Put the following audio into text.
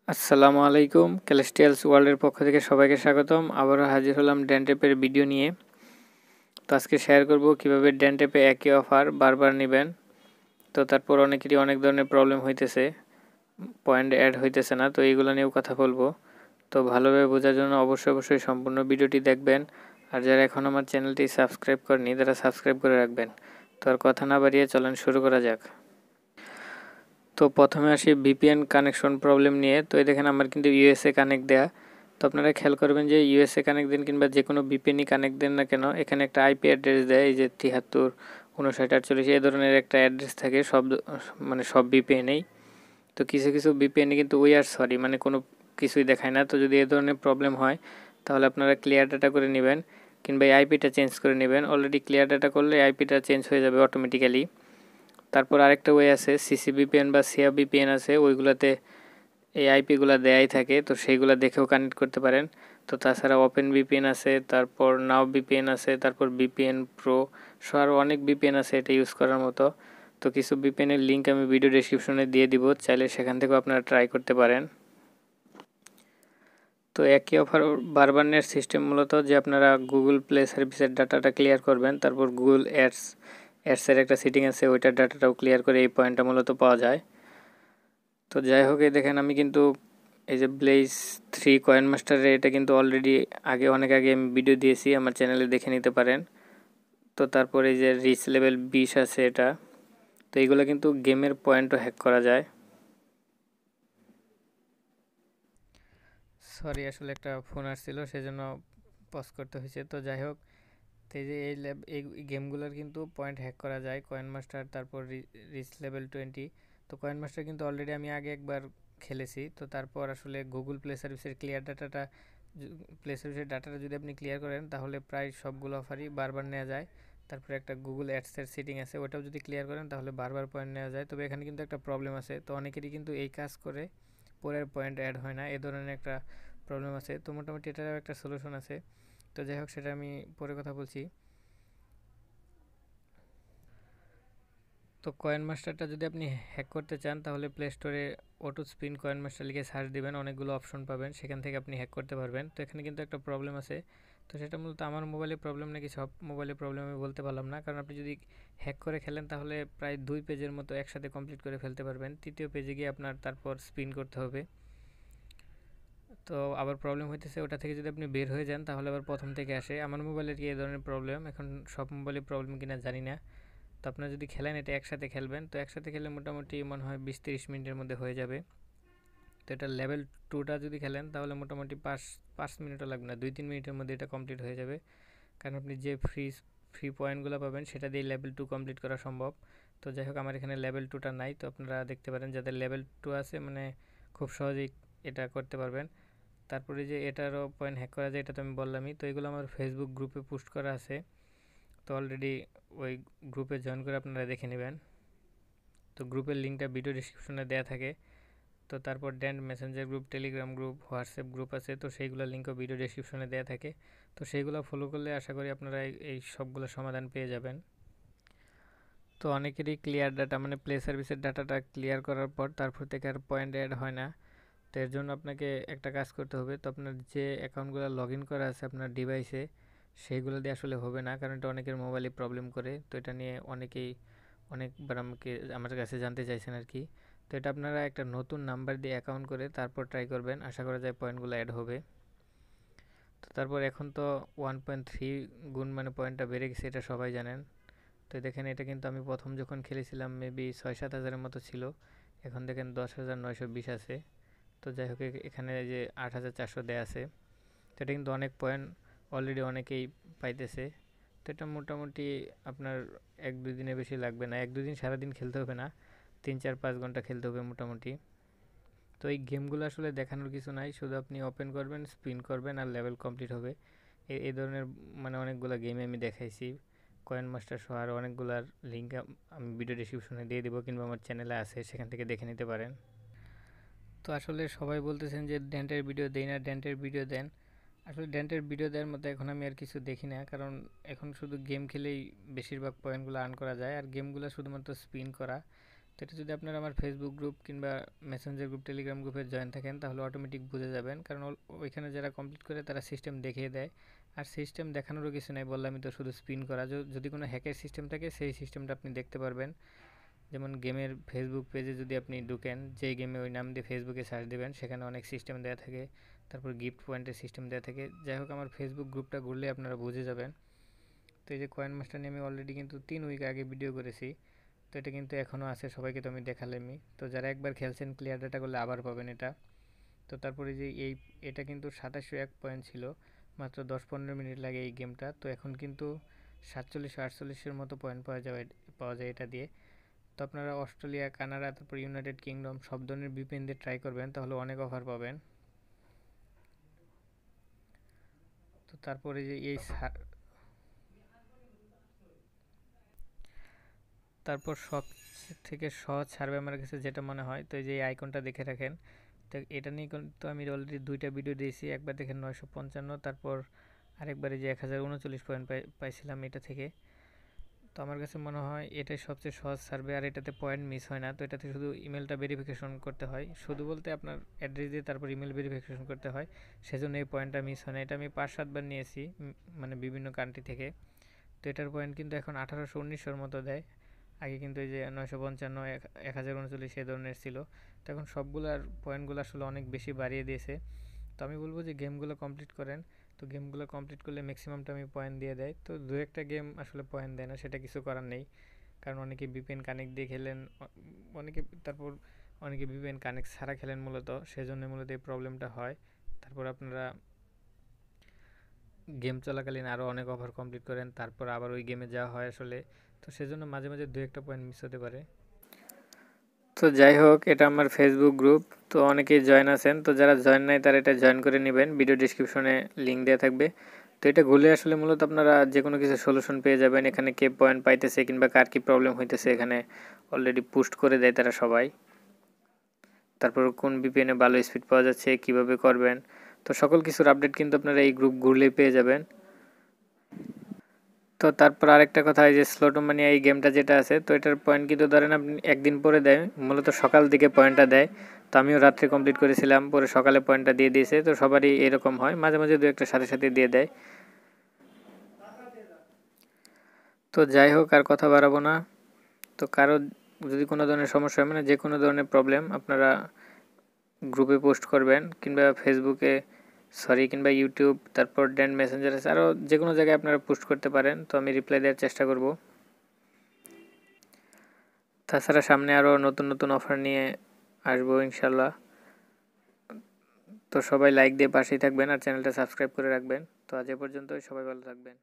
আসসালামু আলাইকুম, ক্যালেস্টিয়ালস ওয়ার্ল্ডের পক্ষ থেকে সবাইকে স্বাগতম। আবারও হাজির হলাম ড্যানটেপের ভিডিও নিয়ে। তো আজকে শেয়ার করব কিভাবে ড্যানটেপে একই অফার বারবার নেবেন। তো তারপর অনেকেরই অনেক ধরনের প্রবলেম হইতেছে, পয়েন্ট অ্যাড হইতেছে না, তো এইগুলো নিয়েও কথা বলবো। তো ভালোভাবে বোঝার জন্য অবশ্যই সম্পূর্ণ ভিডিওটি দেখবেন। আর যারা এখন আমার চ্যানেলটি সাবস্ক্রাইব করেনি তারা সাবস্ক্রাইব করে রাখবেন। তো আর কথা না বাড়িয়ে চলেন শুরু করা যাক। তো প্রথমে আসি ভিপিএন কানেকশন প্রবলেম নিয়ে। তো এই দেখেন আমার কিন্তু ইউএসএ কানেক্ট দেয়া। তো আপনারা খেয়াল করবেন যে ইউএসএ কানেক্ট দেন কিংবা যে কোনো ভিপিএনই কানেক্ট দেন না কেন, এখানে একটা আইপি অ্যাড্রেস দেয়, এই যে 73 59 48 এই ধরনের একটা অ্যাড্রেস থাকে সব ভিপিএনেই। তো কিছু ভিপিএনে কিন্তু মানে কোনো কিছুই দেখায় না। তো যদি এই ধরনের প্রবলেম হয় তাহলে আপনারা ক্লিয়ার ডাটা করে নেবেন কিংবা এই আইপিটা চেঞ্জ করে নেবেন। অলরেডি ক্লিয়ার ডাটা করলে আইপিটা চেঞ্জ হয়ে যাবে অটোমেটিক্যালি। তারপর আরেকটা ওয়ে আছে, সিসিভিপিএন বা সিয়া ভিপিএন আছে, ওইগুলোতে এই আইপিগুলো দেয়াই থাকে, তো সেইগুলো দেখেও কানেক্ট করতে পারেন। তো তাছাড়া ওপেন ভিপিএন আছে, তারপর নাও ভিপিএন আছে, তারপর ভিপিএন প্রো সহ আরও অনেক ভিপিএন আছে এটা ইউজ করার মতো। তো কিছু ভিপিএনের লিঙ্ক আমি ভিডিও ডেসক্রিপশনে দিয়ে দিব, চাইলে সেখান থেকেও আপনারা ট্রাই করতে পারেন। তো একই অফার বারবার নেট সিস্টেম মূলত যে আপনারা গুগল প্লে সার্ভিসের ডাটাটা ক্লিয়ার করবেন, তারপর গুগল অ্যাডসের একটা সেটিং আছে, ওইটার ডাটাটাও ক্লিয়ার করে এই পয়েন্টটা মূলত পাওয়া যায়। তো যাই হোক, এই দেখেন আমি কিন্তু এই যে ব্লেজ 3 কয়েন মাস্টারে এটা কিন্তু অলরেডি অনেক আগে আমি ভিডিও দিয়েছি, আমার চ্যানেলে দেখে নিতে পারেন। তো তারপর এই যে রিচ লেভেল 20 আছে এটা। তো এইগুলো কিন্তু গেমের পয়েন্টও হ্যাক করা যায়। সরি, আসলে একটা ফোন আসছিল সেজন্য পজ করতে হয়েছে। তো যাই হোক, তো এই যে এই গেমগুলোর কিন্তু পয়েন্ট হ্যাক করা যায়, কয়েন মাস্টার, তারপর রিচ লেভেল 20। তো কয়েন মাস্টার কিন্তু অলরেডি আমি আগে একবার খেলেছি। তো তারপর আসলে গুগল প্লে সার্ভিসের ডাটাটা যদি আপনি ক্লিয়ার করেন তাহলে প্রায় সবগুলো অফারই বারবার নেওয়া যায়। তারপরে একটা গুগল অ্যাডসের সেটিং আছে, ওটাও যদি ক্লিয়ার করেন তাহলে বারবার পয়েন্ট নেওয়া যায়। তবে এখানে কিন্তু একটা প্রবলেম আছে, তো অনেকেরই কিন্তু এই কাজ করে পরের পয়েন্ট অ্যাড হয় না, এ ধরনের একটা প্রবলেম আছে। তো মোটামুটি এটারও একটা সলিউশন আছে। তো যাই হোক, সেটা আমি পরে কথা বলছি। তো কয়েন মাস্টারটা যদি আপনি হ্যাক করতে চান তাহলে প্লে স্টোরে অটো স্পিন কয়েন মাস্টার লিখে সার্চ দিবেন, অনেকগুলো অপশন পাবেন, সেখান থেকে আপনি হ্যাক করতে পারবেন। তো এখানে কিন্তু একটা প্রবলেম আছে, তো সেটা মূলত আমার মোবাইলে প্রবলেম নাকি সব মোবাইলে প্রবলেম আমি বলতে পারলাম না, কারণ আপনি যদি হ্যাক করে খেলেন তাহলে প্রায় 2 পেজের মতো একসাথে কমপ্লিট করে ফেলতে পারবেন। তৃতীয় পেজে গিয়ে আপনার তারপর স্পিন করতে হবে। তো আবার প্রবলেম হইতেছে, ওটা থেকে যদি আপনি বের হয়ে যান তাহলে আবার প্রথম থেকে আসে। আমার মোবাইলের কি এই ধরনের প্রবলেম, এখন সব মোবাইলে প্রবলেম কিনা জানি না। তো আপনারা যদি খেলেন এটা একসাথে খেলবেন, তো একসাথে খেলে মোটামুটি মনে হয় 20-30 মিনিটের মধ্যে হয়ে যাবে। তো এটা লেভেল 2টা যদি খেলেন তাহলে মোটামুটি 5 মিনিটও লাগবে না, 2-3 মিনিটের মধ্যে এটা কমপ্লিট হয়ে যাবে। কারণ আপনি যে ফ্রি পয়েন্টগুলো পাবেন সেটা দিয়ে লেভেল 2 কমপ্লিট করা সম্ভব। তো যাই হোক, আমার এখানে লেভেল 2টা নাই, তো আপনারা দেখতে পারেন যাদের লেভেল 2 আছে মানে খুব সহজেই এটা করতে পারবেন। তারপরে যে এটারও পয়েন্ট হ্যাক করা যায় এটা তো আমি বললামই। তো এগুলো আমার ফেসবুক গ্রুপে পোস্ট করা আছে, তো অলরেডি ওই গ্রুপে জয়েন করে আপনারা দেখে নেবেন। তো গ্রুপের লিঙ্কটা ভিডিও ডিসক্রিপশনে দেওয়া থাকে। তো তারপর ড্যান্ড Messenger group, Telegram group, WhatsApp group আছে, তো সেইগুলোর লিঙ্কও ভিডিও ডিসক্রিপশনে দেওয়া থাকে। তো সেইগুলো ফলো করলে আশা করি আপনারা এই সবগুলো সমাধান পেয়ে যাবেন। তো অনেকেরই ক্লিয়ার ডাটা মানে প্লে সার্ভিসের ডাটাটা ক্লিয়ার করার পর তারপর থেকে আর পয়েন্ট অ্যাড হয় না। তো এর জন্য আপনাকে একটা কাজ করতে হবে, তো আপনার যে অ্যাকাউন্টগুলো লগ ইন করা আছে আপনার ডিভাইসে সেইগুলো দিয়ে আসলে হবে না, কারণ এটা অনেকের মোবাইলে প্রবলেম করে। তো এটা নিয়ে অনেকেই অনেকবার আমার কাছে জানতে চাইছেন আর কি। তো এটা আপনারা একটা নতুন নাম্বার দিয়ে অ্যাকাউন্ট করে তারপর ট্রাই করবেন, আশা করা যায় পয়েন্টগুলো অ্যাড হবে। তো তারপর এখন তো 1.3 গুণ মানে পয়েন্টটা বেড়ে গেছে, এটা সবাই জানেন। তো দেখেন এটা কিন্তু আমি প্রথম যখন খেলেছিলাম মেবি 6-7 হাজারের মতো ছিল, এখন দেখেন 10,920 আছে। তো যাই হোক, এখানে যে 8,400 দেয়া আছে, তো এটা কিন্তু অনেক পয়েন্ট অলরেডি অনেকেই পাইতেছে। তো এটা মোটামুটি আপনার 1-2 দিনের বেশি লাগবে না, 1-2 দিন সারাদিন খেলতে হবে না, 3-4-5 ঘন্টা খেলতে হবে মোটামুটি। তো এই গেমগুলো আসলে দেখানোর কিছু নাই, শুধু আপনি ওপেন করবেন, স্পিন করবেন আর লেভেল কমপ্লিট হবে। এই ধরনের মানে অনেকগুলো গেমে আমি দেখাইছি, কয়েন মাস্টার সহ আরও অনেকগুলার লিঙ্ক আমি ভিডিও ডিসক্রিপশনে দিয়ে দিব কিংবা আমার চ্যানেলে আছে, সেখান থেকে দেখে নিতে পারেন। তো আসলে সবাই বলতেছেন যে ড্যান্টের ভিডিও দেই না, ড্যান্টের ভিডিও দেন। আসলে ড্যান্টের ভিডিও দেওয়ার মতো এখন আমি আর কিছু দেখি না, কারণ এখন শুধু গেম খেলেই বেশিরভাগ পয়েন্টগুলো আর্ন করা যায়, আর গেমগুলো শুধুমাত্র স্পিন করা। তো এটা যদি আপনারা আমার ফেসবুক গ্রুপ কিংবা মেসেঞ্জার গ্রুপ, টেলিগ্রাম গ্রুপে জয়েন থাকেন তাহলে অটোমেটিক বুঝে যাবেন, কারণ ওইখানে যারা কমপ্লিট করে তারা সিস্টেম দেখিয়ে দেয়। আর সিস্টেম দেখানোরও কিছু নেই, বললাম আমি তো, শুধু স্পিন করা। যদি কোনো হ্যাকের সিস্টেম থাকে সেই সিস্টেমটা আপনি দেখতে পারবেন। যেমন গেমের ফেসবুক পেজে যদি আপনি ঢুকেন, যেই গেমে ওই নাম দিয়ে ফেসবুকে সার্চ দেবেন, সেখানে অনেক সিস্টেম দেওয়া থাকে, তারপর গিফট পয়েন্টের সিস্টেম দেওয়া থাকে। যাই হোক, আমার ফেসবুক গ্রুপটা ঘুরলে আপনারা বুঝে যাবেন। তো এই যে কয়েন মাস্টার নিয়ে আমি অলরেডি কিন্তু 3 উইক আগে ভিডিও করেছি, তো এটা কিন্তু এখনও আছে, সবাইকে তো আমি দেখালামই। তো যারা একবার খেলছেন ক্লিয়ার ডাটা করলে আবার পাবেন এটা। তো তারপরে যে এটা কিন্তু 2701 পয়েন্ট ছিল, মাত্র 10-15 মিনিট লাগে এই গেমটা। তো এখন কিন্তু 47-48-এর মতো পয়েন্ট পাওয়া যায় এটা দিয়ে। তো আপনারা অস্ট্রেলিয়া, কানাডা, তারপর ইউনাইটেড কিংডম সব ধরনের ভিপিএন দিয়ে ট্রাই করবেন, তাহলে অনেক অফার পাবেন। তো তারপরে যে তারপর সব থেকে সহজ সার্ভে আমার কাছে যেটা মনে হয়, তো এই যে আইকনটা দেখে রাখেন। তো এটা নিয়ে কিন্তু আমি অলরেডি 2টা ভিডিও দিয়েছি। একবার দেখেন 955, তারপর আরেকবারে যে 1039 পয়েন্ট পাইছিলাম এটা থেকে। তো আমার কাছে মনে হয় এটাই সবচেয়ে সহজ সার্ভে, আর এটাতে পয়েন্ট মিস হয় না। তো এটাতে শুধু ইমেলটা ভেরিফিকেশন করতে হয়, শুধু বলতে আপনার অ্যাড্রেস দিয়ে তারপর ইমেল ভেরিফিকেশন করতে হয়, সেজন্য এই পয়েন্টটা মিস হয় না। এটা আমি 5-7 বার নিয়েছি, মানে বিভিন্ন কান্ট্রি থেকে। তো এটার পয়েন্ট কিন্তু এখন 1800-1900 মতো দেয়। আগে কিন্তু এই যে 955, 1039 এই ধরনের ছিল। তো এখন সবগুলার পয়েন্টগুলো আসলে অনেক বেশি বাড়িয়ে দিয়েছে। তো আমি বলবো যে গেমগুলো কমপ্লিট করেন। তো গেমগুলো কমপ্লিট করলে ম্যাক্সিমামটা আমি পয়েন্ট দিয়ে দেয়। তো দু একটা গেম আসলে পয়েন্ট দেয় না, সেটা কিছু করার নেই, কারণ অনেকে ভিপিএন কানেক্ট দিয়ে খেলেন, অনেকে তারপর অনেকে ভিপিএন কানেক্ট ছাড়া খেলেন মূলত, সেজন্য মূলত এই প্রবলেমটা হয়। তারপর আপনারা গেম চলাকালীন আরও অনেক ওভার কমপ্লিট করেন, তারপর আবার ওই গেমে যাওয়া হয় আসলে। তো সেজন্য মাঝে মাঝে দু একটা পয়েন্ট মিস হতে পারে। তো যাই হোক, এটা আমার ফেসবুক গ্রুপ, তো অনেকেই জয়েন আছেন। তো যারা জয়েন নাই তারা এটা জয়েন করে নেবেন, ভিডিও ডিসক্রিপশনে লিঙ্ক দেওয়া থাকবে। তো এটা ঘুরলে আসলে মূলত আপনারা যে কোনো কিছু সলিউশন পেয়ে যাবেন। এখানে কে পয়েন্ট পাইতেছে কিংবা কার কী প্রবলেম হইতেছে এখানে অলরেডি পোস্ট করে দেয় তারা সবাই। তারপর কোন ভিপিএনে ভালো স্পিড পাওয়া যাচ্ছে, কিভাবে করবেন, তো সকল কিছুর আপডেট কিন্তু আপনারা এই গ্রুপ ঘুরলেই পেয়ে যাবেন। তো তারপর আরেকটা কথা, এই যে স্লোটোমানিয়া এই গেমটা যেটা আছে, তো এটার পয়েন্ট কিন্তু ধরেন আপনি একদিন পরে দেয়, মূলত সকাল দিকে পয়েন্টটা দেয়। তো আমিও রাত্রে কমপ্লিট করেছিলাম, পরে সকালে পয়েন্টটা দিয়ে দিয়েছে। তো সবারই এরকম হয়, মাঝে মাঝে দু একটা সাথে সাথে দিয়ে দেয়। তো যাই হোক, আর কথা বাড়াবো না। তো কারো যদি কোনো ধরনের সমস্যা হয়, মানে যে কোনো ধরনের প্রবলেম, আপনারা গ্রুপে পোস্ট করবেন, কিংবা ফেসবুকে কিংবা ইউটিউব, তারপর ড্যান মেসেঞ্জার আছে, আরও যে কোনো জায়গায় আপনারা পোস্ট করতে পারেন। তো আমি রিপ্লাই দেওয়ার চেষ্টা করব। তাছাড়া সামনে আরও নতুন নতুন অফার নিয়ে আসবো ইনশাল্লাহ। তো সবাই লাইক দিয়ে পাশেই থাকবেন আর চ্যানেলটা সাবস্ক্রাইব করে রাখবেন। তো আজ এ পর্যন্তই, সবাই ভালো থাকবেন।